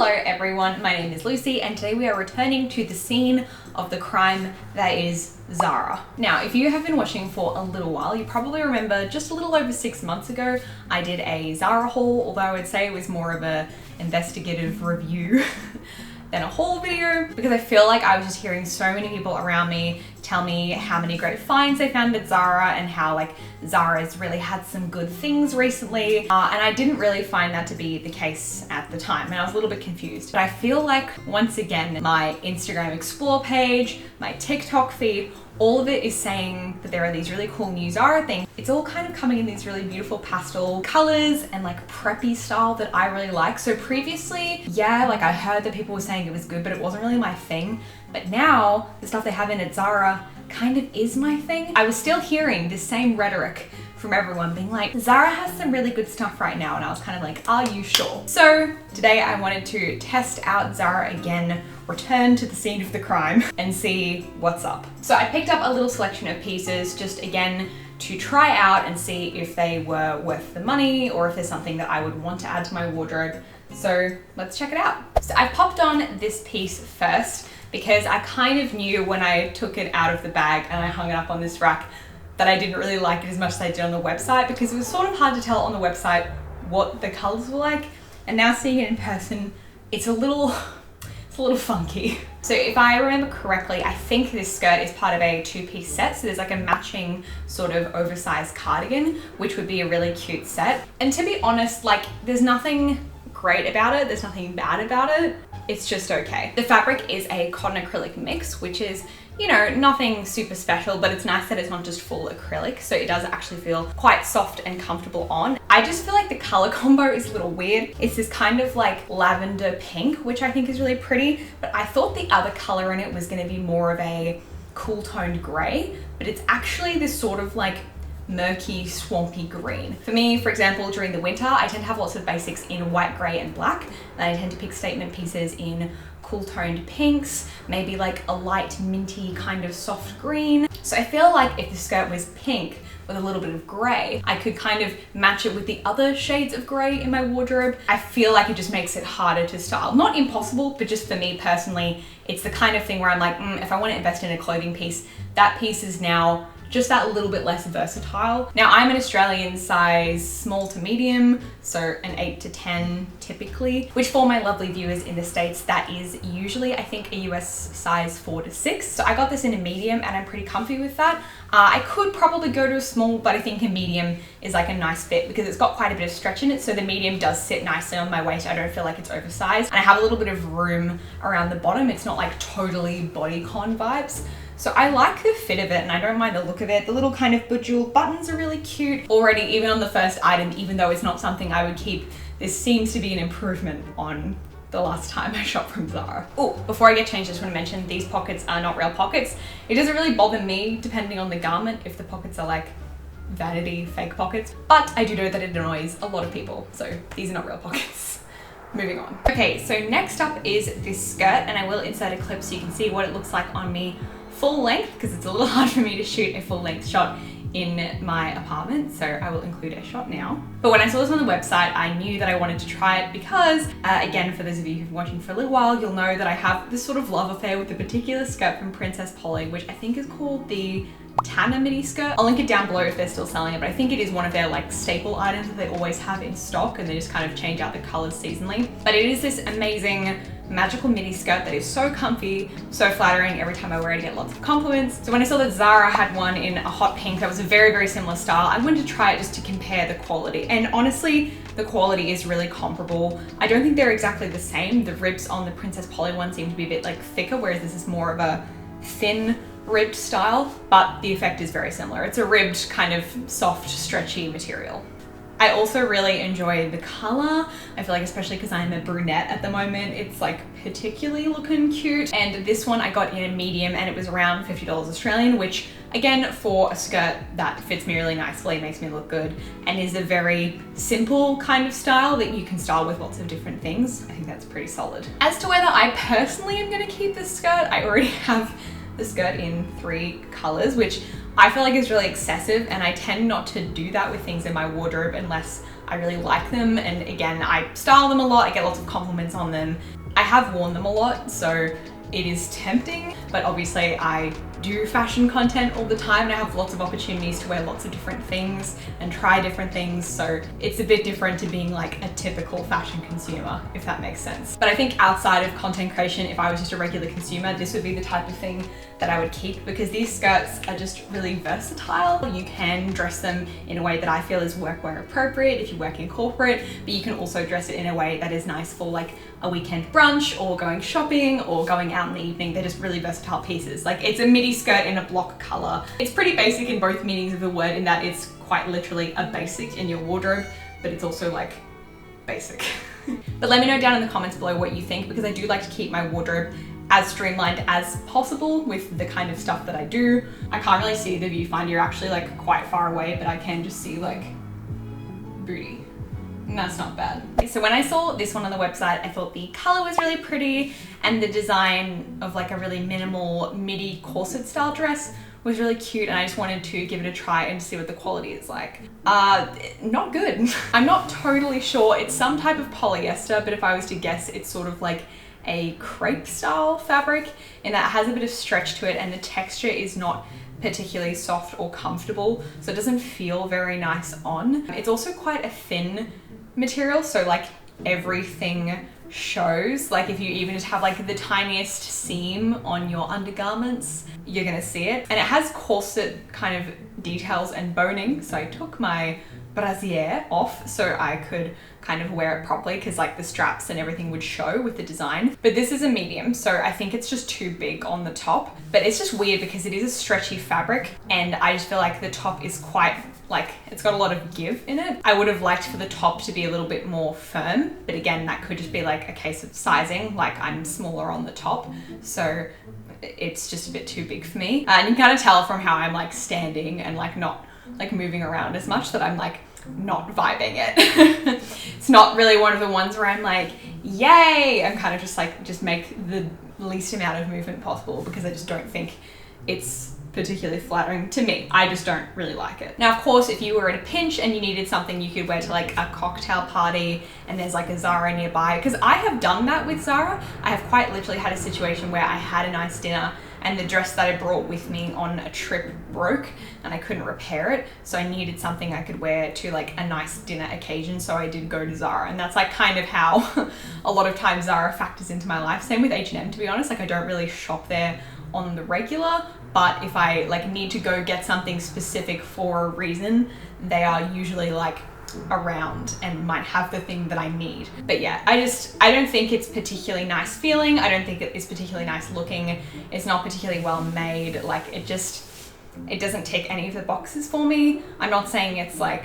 Hello everyone, my name is Lucy and today we are returning to the scene of the crime that is Zara. Now, if you have been watching for a little while, you probably remember just a little over 6 months ago, I did a Zara haul, although I would say it was more of a investigative review than a haul video, because I feel like I was just hearing so many people around me tell me how many great finds they found at Zara and how like Zara's really had some good things recently. And I didn't really find that to be the case at the time and I was a little bit confused. But I feel like once again, my Instagram Explore page, my TikTok feed, all of it is saying that there are these really cool new Zara things. It's all kind of coming in these really beautiful pastel colors and like preppy style that I really like. So previously, yeah, like I heard that people were saying it was good, but it wasn't really my thing. But now the stuff they have in at Zara kind of is my thing. I was still hearing this same rhetoric from everyone being like, Zara has some really good stuff right now. And I was kind of like, are you sure? So today I wanted to test out Zara again, return to the scene of the crime and see what's up. So I picked up a little selection of pieces just again to try out and see if they were worth the money or if there's something that I would want to add to my wardrobe. So let's check it out. So I popped on this piece first because I kind of knew when I took it out of the bag and I hung it up on this rack that I didn't really like it as much as I did on the website, because it was sort of hard to tell on the website what the colors were like. And now seeing it in person, it's a little funky. So if I remember correctly, I think this skirt is part of a two-piece set. So there's like a matching sort of oversized cardigan, which would be a really cute set. And to be honest, like there's nothing great about it. There's nothing bad about it. It's just okay. The fabric is a cotton acrylic mix, which is, you know, nothing super special, but it's nice that it's not just full acrylic. So it does actually feel quite soft and comfortable on. I just feel like the color combo is a little weird. It's this kind of like lavender pink, which I think is really pretty, but I thought the other color in it was going to be more of a cool toned gray, but it's actually this sort of like murky, swampy green. For me, for example, during the winter, I tend to have lots of basics in white, gray, and black. And I tend to pick statement pieces in cool toned pinks, maybe like a light minty kind of soft green. So I feel like if the skirt was pink with a little bit of gray, I could kind of match it with the other shades of gray in my wardrobe. I feel like it just makes it harder to style. Not impossible, but just for me personally, it's the kind of thing where I'm like, if I want to invest in a clothing piece, that piece is now just that little bit less versatile. Now I'm an Australian size small to medium, so an 8 to 10 typically, which for my lovely viewers in the States, that is usually I think a US size 4 to 6. So I got this in a medium and I'm pretty comfy with that. I could probably go to a small, but I think a medium is like a nice fit because it's got quite a bit of stretch in it. So the medium does sit nicely on my waist. I don't feel like it's oversized. And I have a little bit of room around the bottom. It's not like totally bodycon vibes. So I like the fit of it and I don't mind the look of it. The little kind of bejeweled buttons are really cute. Already, even on the first item, even though it's not something I would keep, this seems to be an improvement on the last time I shopped from Zara. Oh, before I get changed, I just want to mention these pockets are not real pockets. It doesn't really bother me, depending on the garment, if the pockets are like vanity fake pockets, but I do know that it annoys a lot of people. So these are not real pockets. Moving on. Okay, so next up is this skirt, and I will insert a clip so you can see what it looks like on me full length, because it's a little hard for me to shoot a full length shot in my apartment, so I will include a shot now. But when I saw this on the website, I knew that I wanted to try it because, again, for those of you who've been watching for a little while, you'll know that I have this sort of love affair with a particular skirt from Princess Polly, which I think is called the Tanner midi skirt. I'll link it down below if they're still selling it, but I think it is one of their like staple items that they always have in stock, and they just kind of change out the colors seasonally. But it is this amazing magical midi skirt that is so comfy, so flattering. Every time I wear it, I get lots of compliments. So when I saw that Zara had one in a hot pink that was a very, very similar style, I wanted to try it just to compare the quality. And honestly, the quality is really comparable. I don't think they're exactly the same. The ribs on the Princess Polly one seem to be a bit like thicker, whereas this is more of a thin ribbed style, but the effect is very similar. It's a ribbed kind of soft, stretchy material. I also really enjoy the color. I feel like, especially because I'm a brunette at the moment, it's like particularly looking cute. And this one I got in a medium and it was around $50 Australian, which again, for a skirt that fits me really nicely, makes me look good, and is a very simple kind of style that you can style with lots of different things. I think that's pretty solid. As to whether I personally am gonna keep this skirt, I already have the skirt in 3 colors, which I feel like is really excessive, and I tend not to do that with things in my wardrobe unless I really like them, and again, I style them a lot. I get lots of compliments on them. I have worn them a lot, so it is tempting, but obviously I do fashion content all the time and I have lots of opportunities to wear lots of different things and try different things, so it's a bit different to being like a typical fashion consumer, if that makes sense. But I think outside of content creation, if I was just a regular consumer, this would be the type of thing that I would keep, because these skirts are just really versatile. You can dress them in a way that I feel is workwear appropriate if you work in corporate, but you can also dress it in a way that is nice for like a weekend brunch or going shopping or going out in the evening. They're just really versatile pieces. Like, it's a midi skirt in a block color. It's pretty basic in both meanings of the word, in that it's quite literally a basic in your wardrobe, but it's also like basic. But let me know down in the comments below what you think, because I do like to keep my wardrobe as streamlined as possible with the kind of stuff that I do. I can't really see the viewfinder, you're actually like quite far away, but I can just see like booty. And that's not bad. So when I saw this one on the website, I thought the color was really pretty and the design of like a really minimal midi corset style dress was really cute, and I just wanted to give it a try and see what the quality is like. Not good. I'm not totally sure. It's some type of polyester, but if I was to guess, it's sort of like a crepe style fabric, in that it has a bit of stretch to it and the texture is not particularly soft or comfortable, so it doesn't feel very nice on. It's also quite a thin material, so like everything shows. Like if you even just have like the tiniest seam on your undergarments, you're gonna see it. And it has corset kind of details and boning, so I took my brassiere off so I could kind of wear it properly, because like the straps and everything would show with the design. But this is a medium, so I think it's just too big on the top. But it's just weird because it is a stretchy fabric, and I just feel like the top is quite like, it's got a lot of give in it. I would have liked for the top to be a little bit more firm, but again, that could just be like a case of sizing. Like, I'm smaller on the top, so it's just a bit too big for me. And you can kind of tell from how I'm like standing and like not like moving around as much that I'm like not vibing it. It's not really one of the ones where I'm like, yay! I'm kind of just like, just make the least amount of movement possible, because I just don't think it's particularly flattering to me. I just don't really like it. Now, of course, if you were at a pinch and you needed something you could wear to like a cocktail party and there's like a Zara nearby, because I have done that with Zara. I have quite literally had a situation where I had a nice dinner and the dress that I brought with me on a trip broke and I couldn't repair it, so I needed something I could wear to like a nice dinner occasion, so I did go to Zara. And that's like kind of how a lot of times Zara factors into my life. Same with H&M, to be honest. Like, I don't really shop there on the regular, but if I like need to go get something specific for a reason, they are usually like around and might have the thing that I need. But yeah, I don't think it's particularly nice feeling. I don't think it's particularly nice looking. It's not particularly well made. Like, it doesn't tick any of the boxes for me. I'm not saying it's like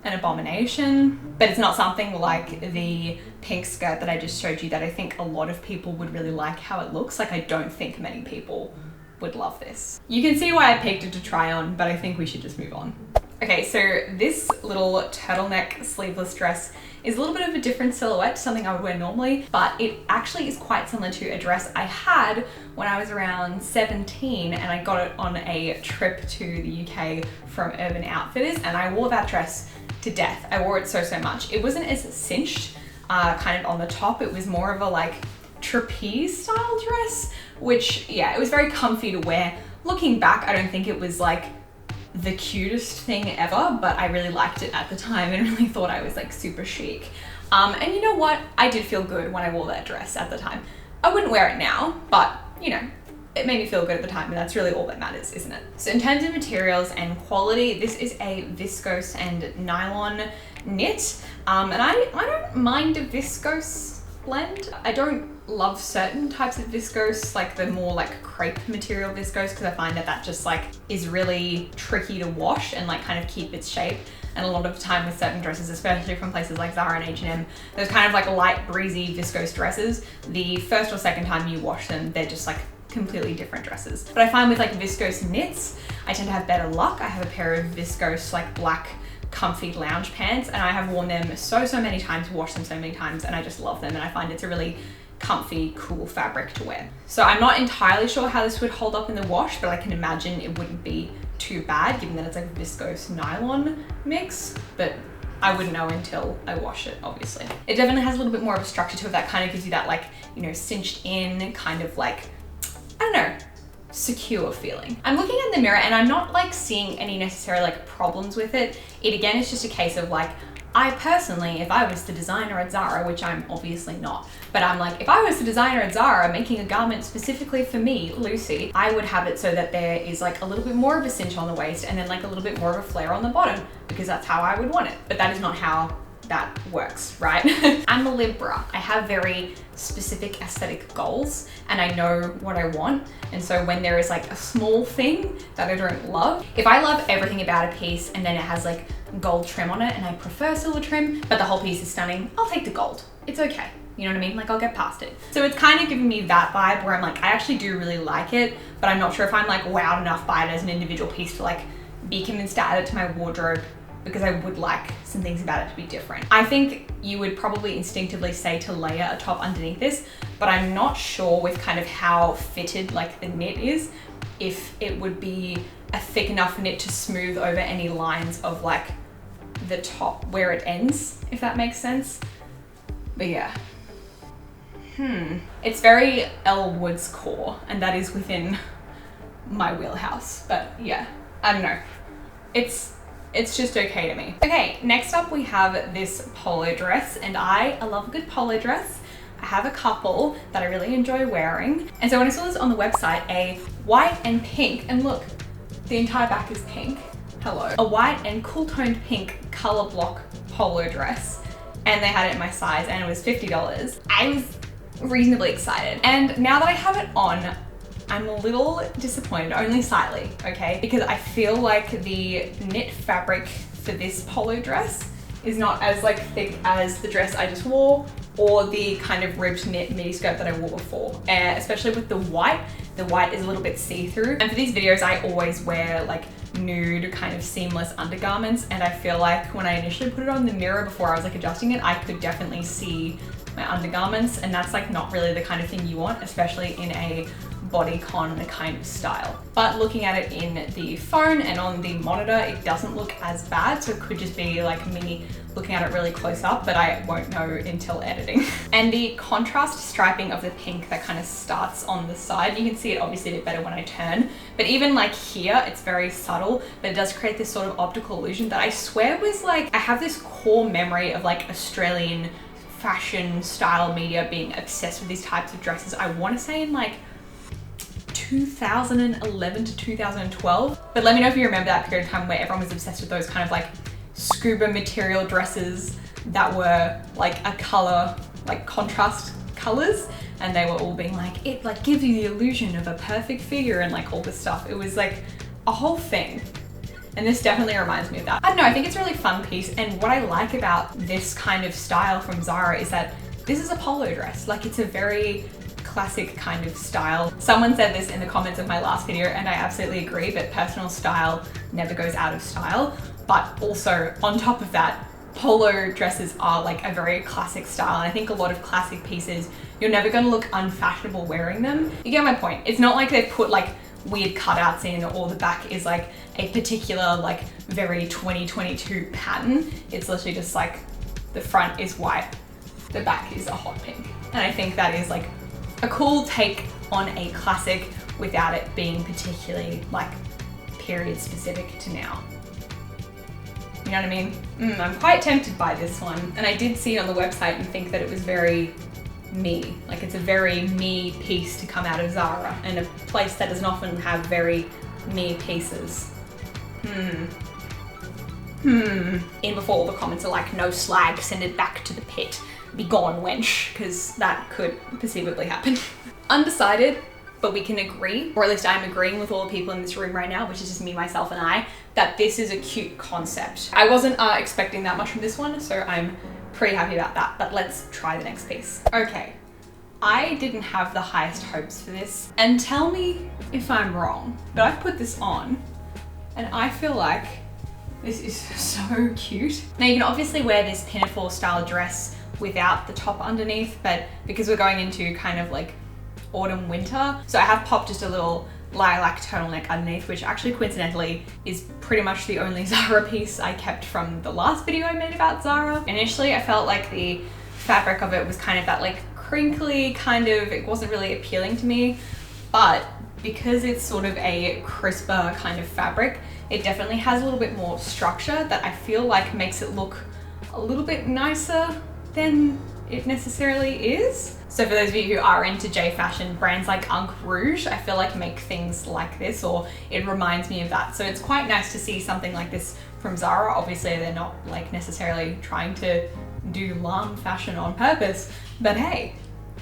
an abomination, but it's not something like the pink skirt that I just showed you that I think a lot of people would really like how it looks. Like, I don't think many people would love this. You can see why I picked it to try on, but I think we should just move on. Okay, so this little turtleneck sleeveless dress is a little bit of a different silhouette to something I would wear normally, but it actually is quite similar to a dress I had when I was around 17, and I got it on a trip to the UK from Urban Outfitters, and I wore that dress to death. I wore it so much. It wasn't as cinched kind of on the top. It was more of a like trapeze style dress, which, yeah, it was very comfy to wear. Looking back, I don't think it was like the cutest thing ever, but I really liked it at the time and really thought I was like super chic. And you know what? I did feel good when I wore that dress at the time. I wouldn't wear it now, but you know, it made me feel good at the time, and that's really all that matters, isn't it? So in terms of materials and quality, this is a viscose and nylon knit. And I don't mind a viscose blend. I don't love certain types of viscose, like the more like crepe material viscose, because I find that just like is really tricky to wash and like kind of keep its shape. And a lot of the time with certain dresses, especially from places like Zara and H&M, those kind of like light breezy viscose dresses, the first or second time you wash them, they're just like completely different dresses. But I find with like viscose knits, I tend to have better luck. I have a pair of viscose like black comfy lounge pants, and I have worn them so many times, washed them so many times, and I just love them, and I find it's a really comfy, cool fabric to wear. So I'm not entirely sure how this would hold up in the wash, but I can imagine it wouldn't be too bad given that it's like a viscose nylon mix, but I wouldn't know until I wash it, obviously. It definitely has a little bit more of a structure to it that kind of gives you that like, you know, cinched in kind of like, I don't know, secure feeling. I'm looking in the mirror and I'm not like seeing any necessary like problems with it. It again is just a case of like, I personally, if I was the designer at Zara, which I'm obviously not, but I'm like, if I was the designer at Zara making a garment specifically for me, Lucy, I would have it so that there is like a little bit more of a cinch on the waist and then like a little bit more of a flare on the bottom, because that's how I would want it. But that is not how that works, right? I'm a Libra. I have very specific aesthetic goals and I know what I want. And so when there is like a small thing that I don't love, if I love everything about a piece and then it has like gold trim on it and I prefer silver trim, but the whole piece is stunning, I'll take the gold. It's okay. You know what I mean? Like I'll get past it. So it's kind of giving me that vibe where I'm like, I actually do really like it, but I'm not sure if I'm like wowed enough by it as an individual piece to like be convinced to add it to my wardrobe, because I would like some things about it to be different. I think you would probably instinctively say to layer a top underneath this, but I'm not sure with kind of how fitted like the knit is, if it would be a thick enough knit to smooth over any lines of like the top where it ends, if that makes sense. But yeah. It's very Elle Woods core, and that is within my wheelhouse. But yeah, I don't know. It's just okay to me. Okay, next up we have this polo dress, and I love a good polo dress. I have a couple that I really enjoy wearing. And so when I saw this on the website, a white and pink, and look, the entire back is pink. Hello. A white and cool toned pink color block polo dress. And they had it in my size and it was $50. I was reasonably excited. And now that I have it on, I'm a little disappointed, only slightly, okay? Because I feel like the knit fabric for this polo dress is not as like thick as the dress I just wore, or the kind of ribbed knit midi skirt that I wore before. Especially with the white is a little bit see-through. And for these videos, I always wear like nude kind of seamless undergarments, and I feel like when I initially put it on the mirror before I was like adjusting it, I could definitely see my undergarments, and that's like not really the kind of thing you want, especially in a bodycon kind of style. But looking at it in the phone and on the monitor, it doesn't look as bad, so it could just be like me looking at it really close up, but I won't know until editing. And the contrast striping of the pink that kind of starts on the side, you can see it obviously a bit better when I turn, but even like here, it's very subtle, but it does create this sort of optical illusion that I swear was like, I have this core memory of like Australian fashion style media being obsessed with these types of dresses. I want to say in like 2011 to 2012, but let me know if you remember that period of time where everyone was obsessed with those kind of like scuba material dresses that were like a color, like contrast colors, and they were all being like, it like gives you the illusion of a perfect figure and like all this stuff. It was like a whole thing. And this definitely reminds me of that. I don't know, I think it's a really fun piece, and what I like about this kind of style from Zara is that this is a polo dress. Like it's a very classic kind of style. Someone said this in the comments of my last video, and I absolutely agree, but personal style never goes out of style. But also on top of that, polo dresses are like a very classic style, and I think a lot of classic pieces, you're never gonna look unfashionable wearing them. You get my point. It's not like they've put like weird cutouts in, or the back is like a particular like very 2022 pattern. It's literally just like the front is white, the back is a hot pink. And I think that is like a cool take on a classic without it being particularly like period specific to now. You know what I mean? I'm quite tempted by this one, and I did see it on the website and think that it was very me. Like it's a very me piece to come out of Zara, and a place that doesn't often have very me pieces. In before all the comments are like, no slag, send it back to the pit. Be gone, wench, because that could perceivably happen. Undecided, but we can agree, or at least I'm agreeing with all the people in this room right now, which is just me, myself, and I, that this is a cute concept. I wasn't expecting that much from this one, so I'm pretty happy about that, but let's try the next piece. Okay, I didn't have the highest hopes for this, and tell me if I'm wrong, but I've put this on, and I feel like this is so cute. Now you can obviously wear this pinafore style dress without the top underneath, but because we're going into kind of like autumn winter, so I have popped just a little lilac turtleneck underneath, which actually coincidentally is pretty much the only Zara piece I kept from the last video I made about Zara. Initially, I felt like the fabric of it was kind of that like crinkly kind of, it wasn't really appealing to me, but because it's sort of a crisper kind of fabric, it definitely has a little bit more structure that I feel like makes it look a little bit nicer than it necessarily is. So for those of you who are into J fashion, brands like Unk Rouge, I feel like make things like this, or it reminds me of that. So it's quite nice to see something like this from Zara. Obviously they're not like necessarily trying to do lam fashion on purpose, but hey,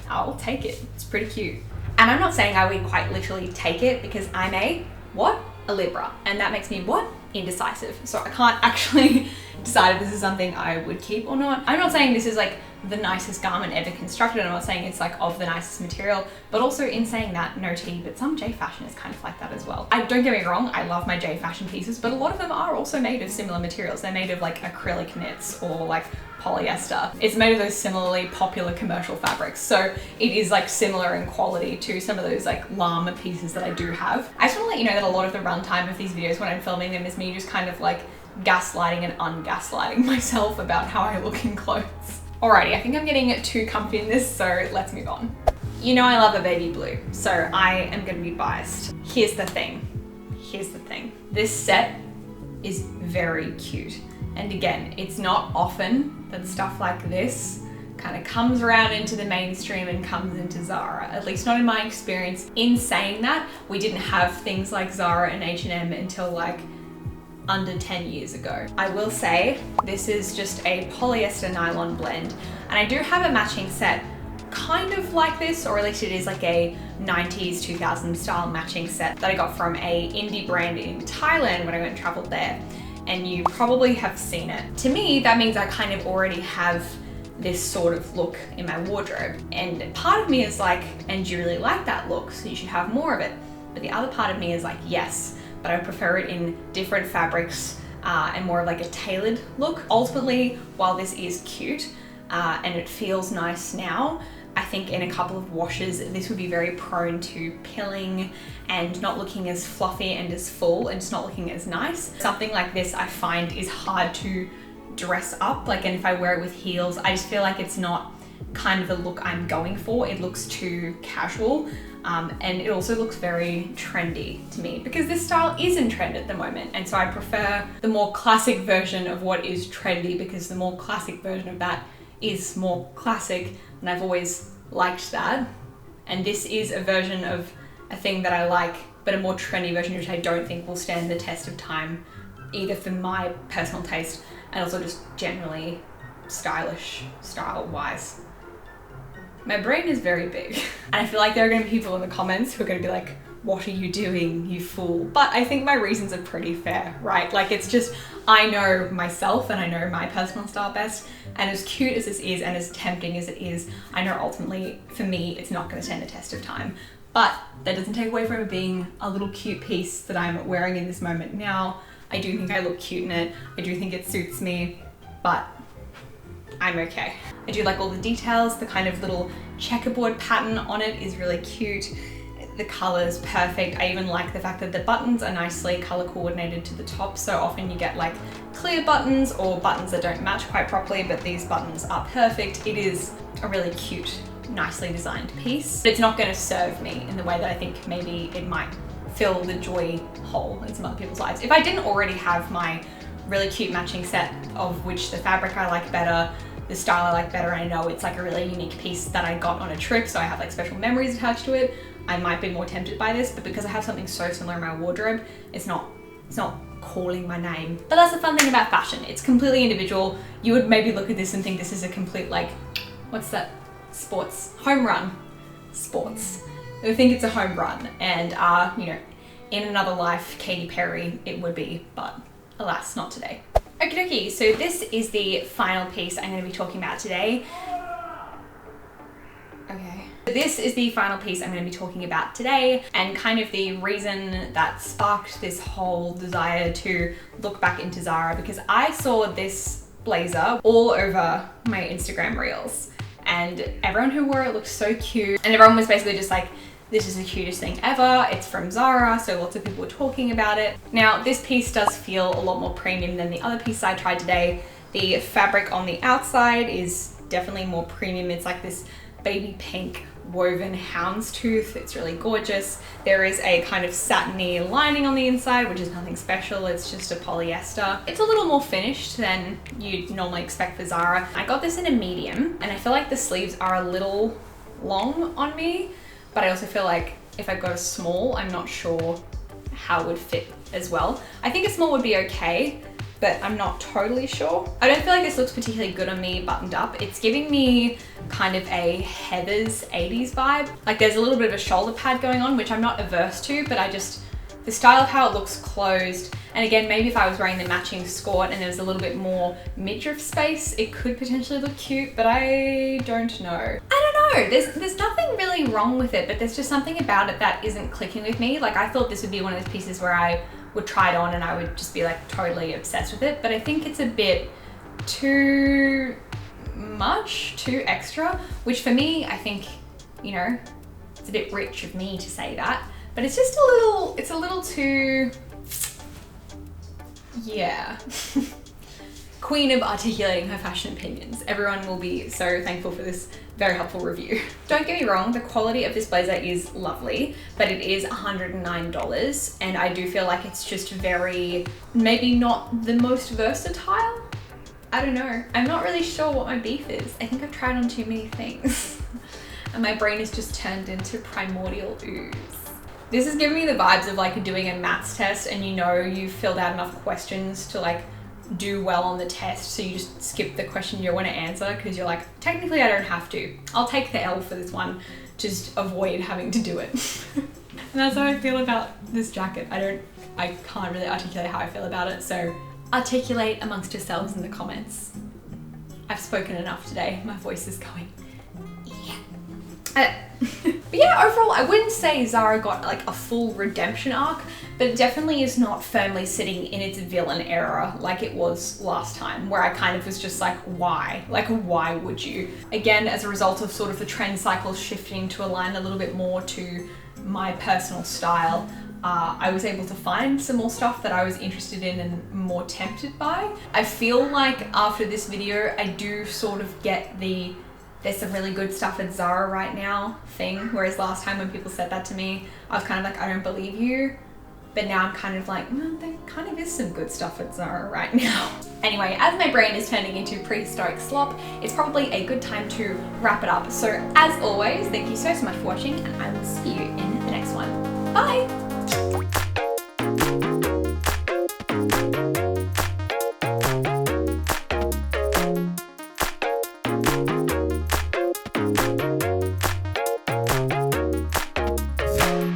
I'll take it. It's pretty cute. And I'm not saying I would quite literally take it because I'm a Libra, and that makes me indecisive. So I can't actually decide if this is something I would keep or not. I'm not saying this is like the nicest garment ever constructed. I'm not saying it's like of the nicest material, but also in saying that, no tea, but some J fashion is kind of like that as well. Don't get me wrong, I love my J fashion pieces, but a lot of them are also made of similar materials. They're made of like acrylic knits or like polyester. It's made of those similarly popular commercial fabrics. So it is like similar in quality to some of those like llama pieces that I do have. I just want to let you know that a lot of the runtime of these videos when I'm filming them is me just kind of like gaslighting and ungaslighting myself about how I look in clothes. Alrighty, I think I'm getting too comfy in this, so let's move on. You know I love a baby blue, so I am gonna be biased. Here's the thing. This set is very cute. And again, it's not often that stuff like this kind of comes around into the mainstream and comes into Zara, at least not in my experience. In saying that, we didn't have things like Zara and H&M until like under 10 years ago. I will say this is just a polyester nylon blend, and I do have a matching set kind of like this, or at least it is like a 90s 2000s style matching set that I got from a indie brand in Thailand when I went and traveled there, and you probably have seen it. To me, that means I kind of already have this sort of look in my wardrobe, and part of me is like, and you really like that look, so you should have more of it. But the other part of me is like, yes, but I prefer it in different fabrics and more of like a tailored look. Ultimately, while this is cute and it feels nice now, I think in a couple of washes, this would be very prone to pilling and not looking as fluffy and as full and just not looking as nice. Something like this I find is hard to dress up, like, and if I wear it with heels, I just feel like it's not kind of the look I'm going for. It looks too casual. And it also looks very trendy to me because this style is in trend at the moment. And so I prefer the more classic version of what is trendy, because the more classic version of that is more classic, and I've always liked that. And this is a version of a thing that I like, but a more trendy version, which I don't think will stand the test of time, either for my personal taste and also just generally stylish, style-wise. My brain is very big, and I feel like there are going to be people in the comments who are going to be like, what are you doing, you fool? But I think my reasons are pretty fair, right? Like, it's just, I know myself and I know my personal style best, and as cute as this is and as tempting as it is, I know ultimately for me it's not going to stand the test of time. But that doesn't take away from it being a little cute piece that I'm wearing in this moment now. I do think I look cute in it, I do think it suits me, but I'm okay. I do like all the details. The kind of little checkerboard pattern on it is really cute. The color's perfect. I even like the fact that the buttons are nicely color coordinated to the top. So often you get like clear buttons or buttons that don't match quite properly, but these buttons are perfect. It is a really cute, nicely designed piece. But it's not going to serve me in the way that I think maybe it might fill the joy hole in some other people's lives. If I didn't already have my really cute matching set, of which the fabric I like better, the style I like better, and I know it's like a really unique piece that I got on a trip, so I have like special memories attached to it, I might be more tempted by this. But because I have something so similar in my wardrobe, it's not calling my name. But that's the fun thing about fashion. It's completely individual. You would maybe look at this and think this is a complete, like, what's that? Sports. Home run. Sports. I think it's a home run, and you know, in another life, Katy Perry, it would be, but alas, not today. Okie dokie, so this is the final piece I'm going to be talking about today. Okay. This is the final piece I'm going to be talking about today, and kind of the reason that sparked this whole desire to look back into Zara, because I saw this blazer all over my Instagram reels, and everyone who wore it looked so cute, and everyone was basically just like, this is the cutest thing ever. It's from Zara, so lots of people were talking about it. Now, this piece does feel a lot more premium than the other piece I tried today. The fabric on the outside is definitely more premium. It's like this baby pink woven houndstooth. It's really gorgeous. There is a kind of satiny lining on the inside, which is nothing special. It's just a polyester. It's a little more finished than you'd normally expect for Zara. I got this in a medium, and I feel like the sleeves are a little long on me, but I also feel like if I got a small, I'm not sure how it would fit as well. I think a small would be okay, but I'm not totally sure. I don't feel like this looks particularly good on me buttoned up. It's giving me kind of a Heather's 80s vibe. Like there's a little bit of a shoulder pad going on, which I'm not averse to, but the style of how it looks closed, and again, maybe if I was wearing the matching skirt and there was a little bit more midriff space, it could potentially look cute, but I don't know. I don't know, there's nothing really wrong with it, but there's just something about it that isn't clicking with me. Like I thought this would be one of those pieces where I would try it on and I would just be like totally obsessed with it, but I think it's a bit too much, too extra, which for me, I think, you know, it's a bit rich of me to say that, but it's just it's a little too, yeah. Queen of articulating her fashion opinions. Everyone will be so thankful for this very helpful review. Don't get me wrong, the quality of this blazer is lovely, but it is $109, and I do feel like it's just very, maybe not the most versatile. I don't know. I'm not really sure what my beef is. I think I've tried on too many things and my brain is just turned into primordial ooze. This is giving me the vibes of like doing a maths test and you know you've filled out enough questions to like do well on the test, so you just skip the question you want to answer because you're like, technically I don't have to. I'll take the L for this one, just avoid having to do it. And that's how I feel about this jacket. I can't really articulate how I feel about it, so articulate amongst yourselves in the comments. I've spoken enough today, my voice is going. But yeah, overall, I wouldn't say Zara got like a full redemption arc, but it definitely is not firmly sitting in its villain era like it was last time, where I kind of was just like, why? Like, why would you? Again, as a result of sort of the trend cycle shifting to align a little bit more to my personal style, I was able to find some more stuff that I was interested in and more tempted by. I feel like after this video, I do sort of get the there's some really good stuff at Zara right now thing, whereas last time when people said that to me, I was kind of like, I don't believe you. But now I'm kind of like, there kind of is some good stuff at Zara right now. Anyway, as my brain is turning into prehistoric slop, it's probably a good time to wrap it up. So as always, thank you so much for watching, and I will see you in the next one. Bye!